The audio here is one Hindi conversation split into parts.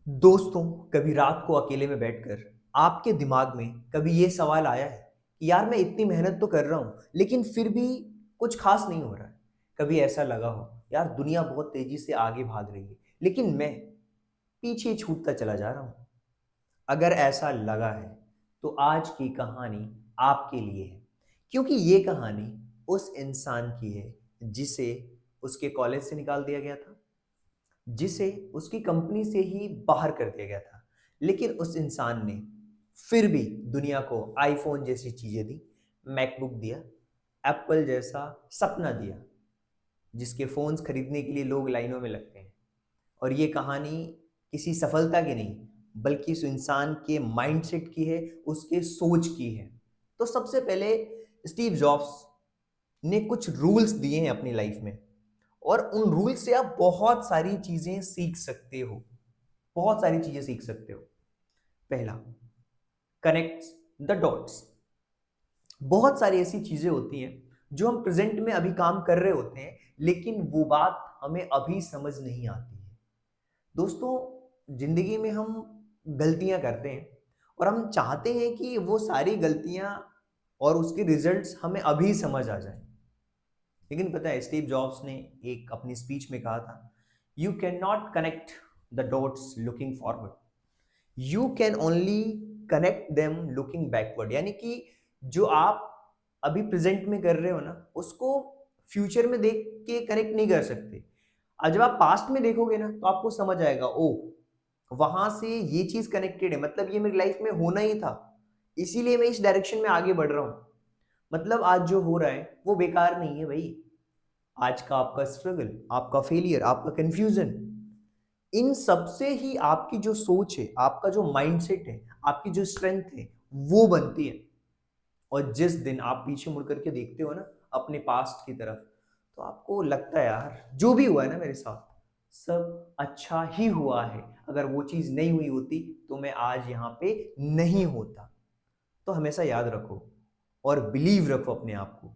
दोस्तों, कभी रात को अकेले में बैठकर आपके दिमाग में कभी ये सवाल आया है कि यार मैं इतनी मेहनत तो कर रहा हूँ लेकिन फिर भी कुछ खास नहीं हो रहा है। कभी ऐसा लगा हो यार दुनिया बहुत तेजी से आगे भाग रही है लेकिन मैं पीछे छूटता चला जा रहा हूँ। अगर ऐसा लगा है तो आज की कहानी आपके लिए है, क्योंकि ये कहानी उस इंसान की है जिसे उसके कॉलेज से निकाल दिया गया था, जिसे उसकी कंपनी से ही बाहर कर दिया गया था, लेकिन उस इंसान ने फिर भी दुनिया को आईफोन जैसी चीजें दी, मैकबुक दिया, एप्पल जैसा सपना दिया, जिसके फोन्स खरीदने के लिए लोग लाइनों में लगते हैं। और ये कहानी किसी सफलता की नहीं, बल्कि उस इंसान के माइंडसेट की है, उसके सोच की है। तो सबसे पहले स्टीव जॉब्स ने कुछ रूल्स दिए हैं अपनी लाइफ में, और उन रूल्स से आप बहुत सारी चीजें सीख सकते हो। बहुत सारी चीजें सीख सकते हो। पहला, कनेक्ट द डॉट्स। बहुत सारी ऐसी चीजें होती हैं जो हम प्रेजेंट में अभी काम कर रहे होते हैं, लेकिन वो बात हमें अभी समझ नहीं आती है। दोस्तों, जिंदगी में हम गलतियां करते हैं और हम चाहते हैं कि वो सारी गलतियां और उसके रिजल्ट्स हमें अभी समझ आ जाए। लेकिन पता है, स्टीव जॉब्स ने एक अपनी स्पीच में कहा था, you can not connect the dots looking forward, you can only connect them looking backward. यानी कि जो आप अभी प्रेजेंट में कर रहे हो ना, उसको फ्यूचर में देख के कनेक्ट नहीं कर सकते। और जब आप पास्ट में देखोगे ना तो आपको समझ आएगा, ओ वहां से ये चीज कनेक्टेड है, मतलब ये मेरी लाइफ में होना ही था, इसीलिए मैं इस डायरेक्शन में आगे बढ़ रहा हूं। मतलब आज जो हो रहा है वो बेकार नहीं है भाई। आज का आपका स्ट्रगल, आपका फेलियर, आपका कंफ्यूजन, इन सब से ही आपकी जो सोच है, आपका जो माइंडसेट है, आपकी जो स्ट्रेंथ है, वो बनती है। और जिस दिन आप पीछे मुड़ करके देखते हो ना अपने पास्ट की तरफ, तो आपको लगता है यार जो भी हुआ है ना मेरे साथ, सब अच्छा ही हुआ है। अगर वो चीज नहीं हुई होती तो मैं आज यहाँ पे नहीं होता। तो हमेशा याद रखो और बिलीव रखो अपने आप को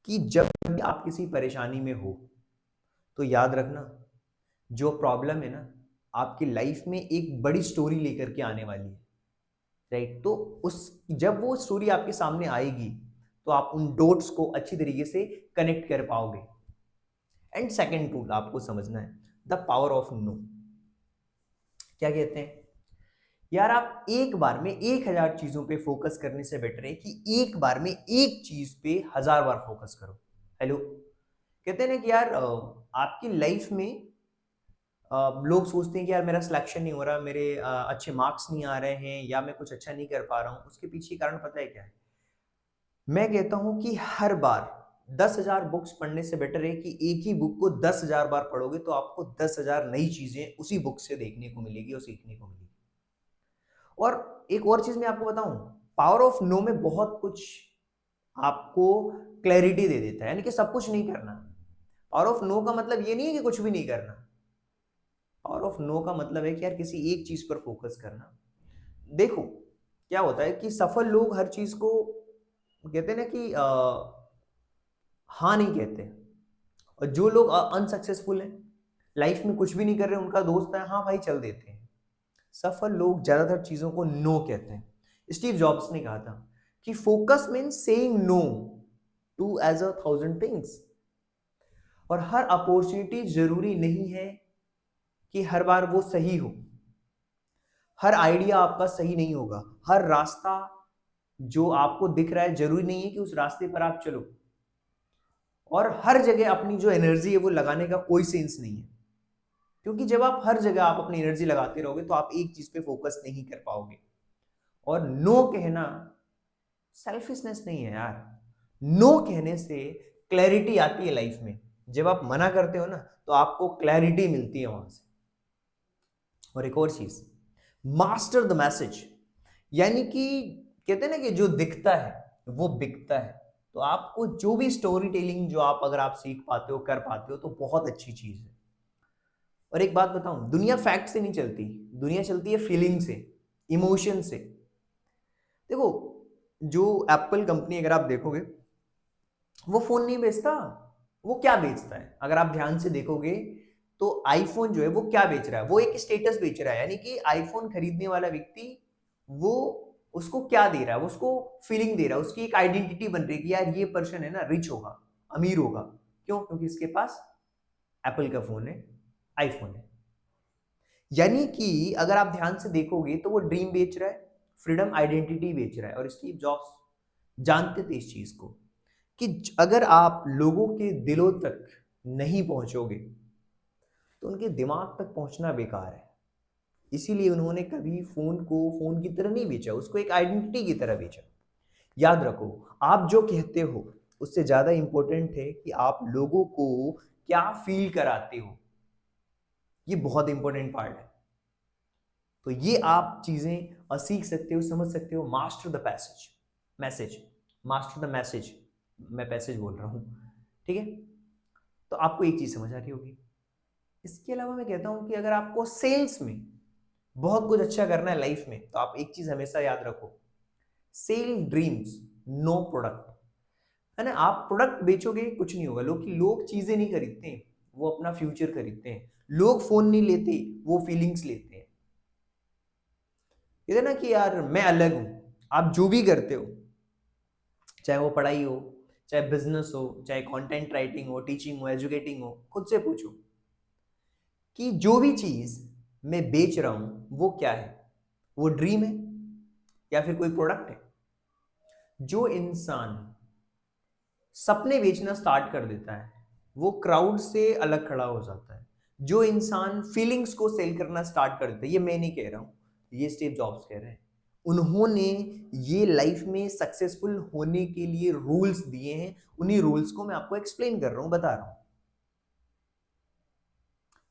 कि जब भी आप किसी परेशानी में हो तो याद रखना, जो प्रॉब्लम है ना आपकी लाइफ में एक बड़ी स्टोरी लेकर के आने वाली है। राइट? तो उस जब वो स्टोरी आपके सामने आएगी तो आप उन डॉट्स को अच्छी तरीके से कनेक्ट कर पाओगे। एंड सेकंड टूल आपको समझना है, द पावर ऑफ नो। क्या कहते हैं यार, आप एक बार में 1,000 चीजों पे फोकस करने से बेटर है कि एक बार में एक चीज पे 1,000 बार फोकस करो। हेलो, कहते हैं ना कि यार आपकी लाइफ में लोग सोचते हैं कि यार मेरा सिलेक्शन नहीं हो रहा, मेरे अच्छे मार्क्स नहीं आ रहे हैं, या मैं कुछ अच्छा नहीं कर पा रहा हूँ। उसके पीछे कारण पता है क्या है? मैं कहता हूं कि हर बार 10,000 बुक्स पढ़ने से बेटर है कि एक ही बुक को 10,000 बार पढ़ोगे तो आपको 10,000 नई चीजें उसी बुक से देखने को मिलेगी और सीखने को मिलेगी। और एक और चीज मैं आपको बताऊं, पावर ऑफ नो में बहुत कुछ आपको क्लैरिटी दे देता है, यानी कि सब कुछ नहीं करना। पावर ऑफ नो का मतलब ये नहीं है कि कुछ भी नहीं करना। पावर ऑफ नो का मतलब है कि यार किसी एक चीज पर फोकस करना। देखो, क्या होता है कि सफल लोग हर चीज को कहते हैं ना कि हाँ नहीं कहते। और जो लोग अनसक्सेसफुल हैं, लाइफ में कुछ भी नहीं कर रहे, उनका दोस्त है, हाँ भाई चल देते हैं। सफल लोग ज्यादातर चीजों को नो कहते हैं। स्टीव जॉब्स ने कहा था कि focus means saying no to as a thousand things. और हर अपॉर्चुनिटी जरूरी नहीं है कि हर बार वो सही हो। हर आइडिया आपका सही नहीं होगा। हर रास्ता जो आपको दिख रहा है जरूरी नहीं है कि उस रास्ते पर आप चलो। और हर जगह अपनी जो एनर्जी है वो लगाने का कोई सेंस नहीं है, क्योंकि जब आप हर जगह आप अपनी एनर्जी लगाते रहोगे तो आप एक चीज पे फोकस नहीं कर पाओगे। और नो कहना सेल्फिशनेस नहीं है यार। नो कहने से क्लैरिटी आती है लाइफ में। जब आप मना करते हो ना तो आपको क्लैरिटी मिलती है वहां से। और एक और चीज, मास्टर द मैसेज। यानी कि कहते हैं ना कि जो दिखता है वो बिकता है। तो आपको जो भी स्टोरी टेलिंग जो आप अगर आप सीख पाते हो, कर पाते हो, तो बहुत अच्छी चीज है। और एक बात बताऊं, दुनिया फैक्ट से नहीं चलती, दुनिया चलती है फीलिंग से, इमोशन से। देखो, जो एप्पल कंपनी अगर आप देखोगे, वो फोन नहीं बेचता। वो क्या बेचता है अगर आप ध्यान से देखोगे? तो आईफोन जो है वो क्या बेच रहा है, वो एक स्टेटस बेच रहा है, यानी कि आईफोन खरीदने वाला व्यक्ति वो उसको क्या दे रहा है, वो उसको फीलिंग दे रहा है, उसकी एक आइडेंटिटी बन रही है कि यार ये पर्सन है ना रिच होगा, अमीर होगा। क्यों? क्योंकि इसके पास एप्पल का फोन है, आईफोन है। यानी कि अगर आप ध्यान से देखोगे तो वो ड्रीम बेच रहा है, फ्रीडम आइडेंटिटी बेच रहा है। और स्टीव जॉब्स जानते थे इस चीज को कि अगर आप लोगों के दिलों तक नहीं पहुंचोगे तो उनके दिमाग तक पहुंचना बेकार है। इसीलिए उन्होंने कभी फोन को फोन की तरह नहीं बेचा, उसको एक आइडेंटिटी की तरह बेचा। याद रखो, आप जो कहते हो उससे ज्यादा इंपॉर्टेंट है कि आप लोगों को क्या फील कराते हो। ये बहुत इंपॉर्टेंट पार्ट है। तो ये आप चीजें सीख सकते हो, समझ सकते हो। Master the passage, message, master the message, मैं पैसेज बोल रहा हूं, ठीक है। तो आपको एक चीज समझ आ रही होगी। इसके अलावा मैं कहता हूं कि अगर आपको सेल्स में बहुत कुछ अच्छा करना है लाइफ में, तो आप एक चीज हमेशा याद रखो, सेल ड्रीम्स, नो प्रोडक्ट। है ना, आप प्रोडक्ट बेचोगे कुछ नहीं होगा। लोग चीजें नहीं खरीदते हैं, वो अपना फ्यूचर खरीदते हैं। लोग फोन नहीं लेते, वो फीलिंग्स लेते हैं। कहते ना कि यार मैं अलग हूं। आप जो भी करते हो, चाहे वो पढ़ाई हो, चाहे बिजनेस हो, चाहे कंटेंट राइटिंग हो, टीचिंग हो, एजुकेटिंग हो, खुद से पूछो कि जो भी चीज मैं बेच रहा हूं वो क्या है। वो ड्रीम है या फिर कोई प्रोडक्ट है। जो इंसान सपने बेचना स्टार्ट कर देता है वो क्राउड से अलग खड़ा हो जाता है। जो इंसान फीलिंग्स को सेल करना स्टार्ट कर देता है, ये मैं नहीं कह रहा हूं, ये स्टीव जॉब्स कह रहे हैं। उन्होंने ये लाइफ में सक्सेसफुल होने के लिए रूल्स दिए हैं। उन्हीं रूल्स को मैं आपको एक्सप्लेन कर रहा हूं, बता रहा हूं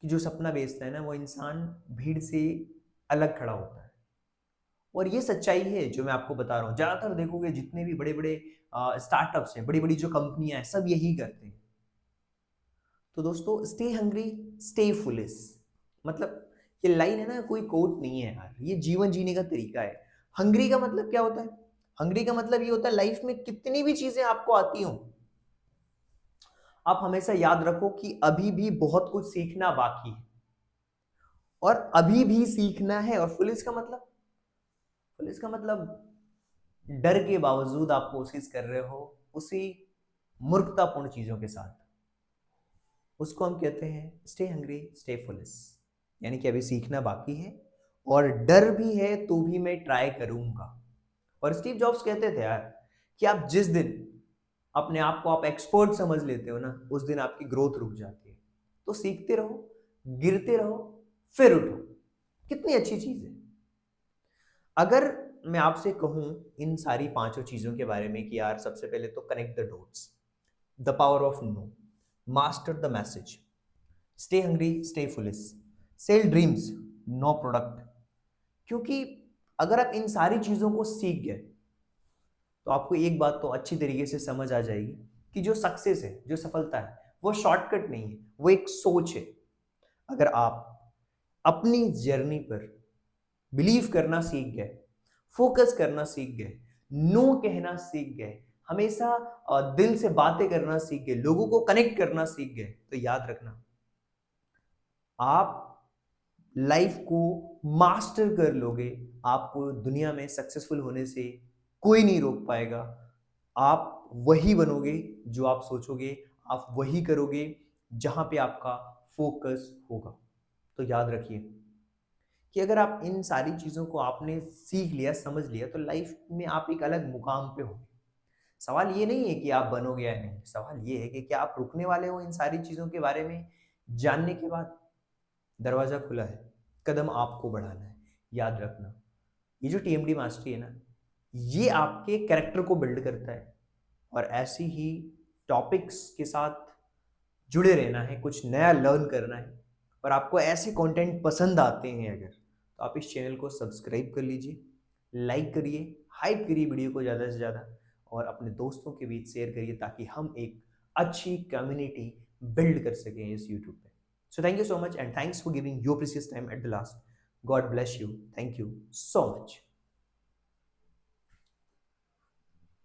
कि जो सपना बेचता है ना वो इंसान भीड़ से अलग खड़ा होता है। और ये सच्चाई है जो मैं आपको बता रहा हूँ। ज्यादातर देखोगे जितने भी बड़े बड़े स्टार्टअप्स हैं, बड़ी बड़ी जो कंपनियां हैं, सब यही करते हैं। तो दोस्तों, स्टे हंग्री स्टे फुलिश, मतलब ये लाइन है ना, कोई कोट नहीं है यार, ये जीवन जीने का तरीका है। हंग्री का मतलब क्या होता है? हंग्री का मतलब ये होता है लाइफ में कितनी भी चीजें आपको आती हो, आप हमेशा याद रखो कि अभी भी बहुत कुछ सीखना बाकी है और अभी भी सीखना है। और पुलिस का मतलब डर के बावजूद आप कोशिश कर रहे हो उसी मूर्खतापूर्ण चीजों के साथ, उसको हम कहते हैं स्टे हंग्री स्टे फुलिश। यानी कि अभी सीखना बाकी है और डर भी है तो भी मैं ट्राई करूंगा। और स्टीव जॉब्स कहते थे यार कि आप जिस दिन अपने आप को आप एक्सपर्ट समझ लेते हो ना, उस दिन आपकी ग्रोथ रुक जाती है। तो सीखते रहो, गिरते रहो, फिर उठो। कितनी अच्छी चीज है। अगर मैं आपसे कहूं इन सारी पांचों चीजों के बारे में कि यार सबसे पहले तो connect the dots, the power of no, master the message, stay hungry stay foolish, sell dreams, no product. क्योंकि अगर आप इन सारी चीजों को सीख गए तो आपको एक बात तो अच्छी तरीके से समझ आ जाएगी कि जो सक्सेस है, जो सफलता है, वो शॉर्टकट नहीं है, वो एक सोच है। अगर आप अपनी जर्नी पर बिलीव करना सीख गए, फोकस करना सीख गए, नो कहना सीख गए, हमेशा दिल से बातें करना सीख गए, लोगों को कनेक्ट करना सीख गए, तो याद रखना आप लाइफ को मास्टर कर लोगे। आपको दुनिया में सक्सेसफुल होने से कोई नहीं रोक पाएगा। आप वही बनोगे जो आप सोचोगे, आप वही करोगे जहां पे आपका फोकस होगा। तो याद रखिए कि अगर आप इन सारी चीजों को आपने सीख लिया, समझ लिया, तो लाइफ में आप एक अलग मुकाम पे होगे। सवाल ये नहीं है कि आप बनोगे या नहीं, सवाल ये है कि क्या आप रुकने वाले हो इन सारी चीजों के बारे में जानने के बाद। दरवाजा खुला है, कदम आपको बढ़ाना है। याद रखना, ये जो टीएमडी मास्टरी है ना, ये आपके कैरेक्टर को बिल्ड करता है। और ऐसी ही टॉपिक्स के साथ जुड़े रहना है, कुछ नया लर्न करना है, और आपको ऐसे कंटेंट पसंद आते हैं अगर, तो आप इस चैनल को सब्सक्राइब कर लीजिए, लाइक करिए, हाइप करिए वीडियो को ज़्यादा से ज़्यादा, और अपने दोस्तों के बीच शेयर करिए ताकि हम एक अच्छी कम्युनिटी बिल्ड कर सकें इस यूट्यूब पे। So thank you so much and thanks for giving your precious time at the last. God bless you, thank you so much.